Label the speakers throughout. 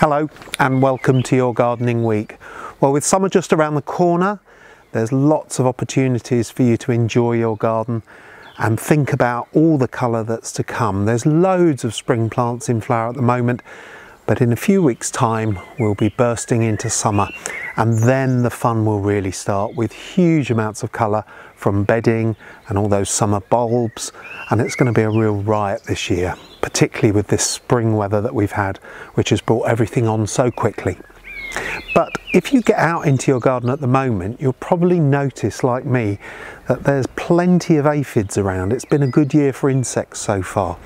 Speaker 1: Hello and welcome to your gardening week. Well, with summer just around the corner, there's lots of opportunities for you to enjoy your garden and think about all the colour that's to come. There's loads of spring plants in flower at the moment, but in a few weeks' time we'll be bursting into summer, and then the fun will really start with huge amounts of colour from bedding and all those summer bulbs, and it's going to be a real riot this year, particularly with this spring weather that we've had, which has brought everything on so quickly. But if you get out into your garden at the moment, you'll probably notice, like me, that there's plenty of aphids around. It's been a good year for insects so far.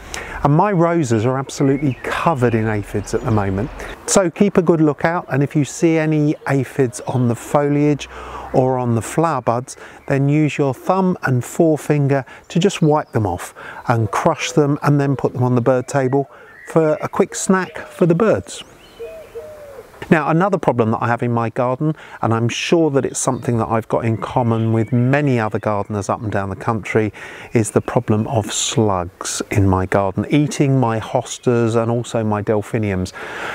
Speaker 1: And my roses are absolutely covered in aphids at the moment. So keep a good lookout, and if you see any aphids on the foliage or on the flower buds, then use your thumb and forefinger to just wipe them off and crush them, and then put them on the bird table for a quick snack for the birds. Now, another problem that I have in my garden, and I'm sure that it's something that I've got in common with many other gardeners up and down the country, is the problem of slugs in my garden, eating my hostas and also my delphiniums.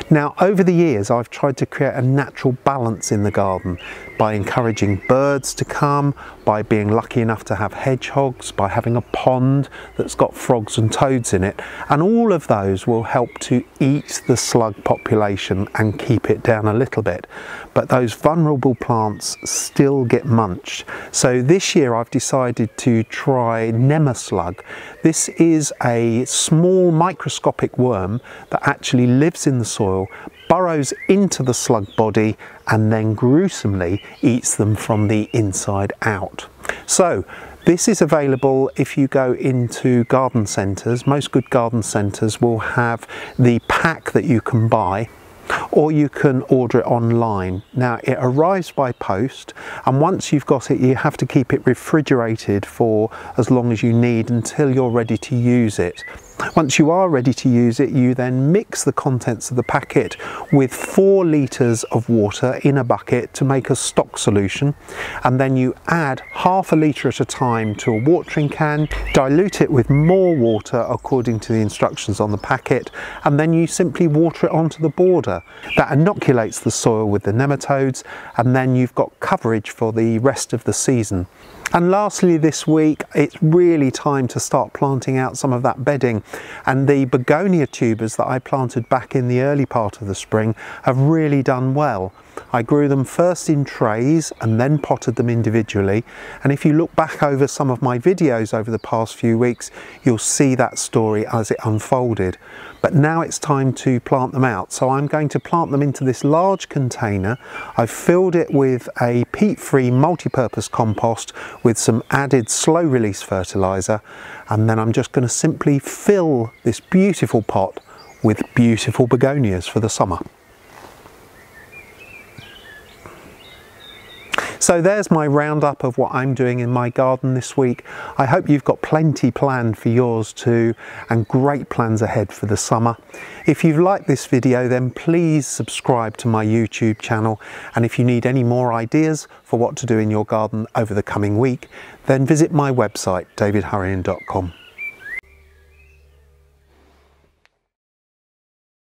Speaker 1: Now, over the years, I've tried to create a natural balance in the garden by encouraging birds to come, by being lucky enough to have hedgehogs, by having a pond that's got frogs and toads in it, and all of those will help to eat the slug population and keep it down a little bit. But those vulnerable plants still get munched. So this year I've decided to try slug. This is a small microscopic worm that actually lives in the soil, burrows into the slug body, and then gruesomely eats them from the inside out. So this is available if you go into garden centres. Most good garden centres will have the pack that you can buy, or you can order it online. Now, it arrives by post, and once you've got it, you have to keep it refrigerated for as long as you need until you're ready to use it. Once you are ready to use it, you then mix the contents of the packet with 4 litres of water in a bucket to make a stock solution, and then you add half a litre at a time to a watering can, dilute it with more water according to the instructions on the packet, and then you simply water it onto the border. That inoculates the soil with the nematodes, and then you've got coverage for the rest of the season. And lastly, this week, it's really time to start planting out some of that bedding, and the begonia tubers that I planted back in the early part of the spring have really done well. I grew them first in trays and then potted them individually, and if you look back over some of my videos over the past few weeks, you'll see that story as it unfolded. But now it's time to plant them out, so I'm going to plant them into this large container. I've filled it with a peat-free multi-purpose compost with some added slow release fertiliser, and then I'm just going to simply fill this beautiful pot with beautiful begonias for the summer. So there's my roundup of what I'm doing in my garden this week. I hope you've got plenty planned for yours too, and great plans ahead for the summer. If you've liked this video, then please subscribe to my YouTube channel, and if you need any more ideas for what to do in your garden over the coming week, then visit my website davidhurrian.com.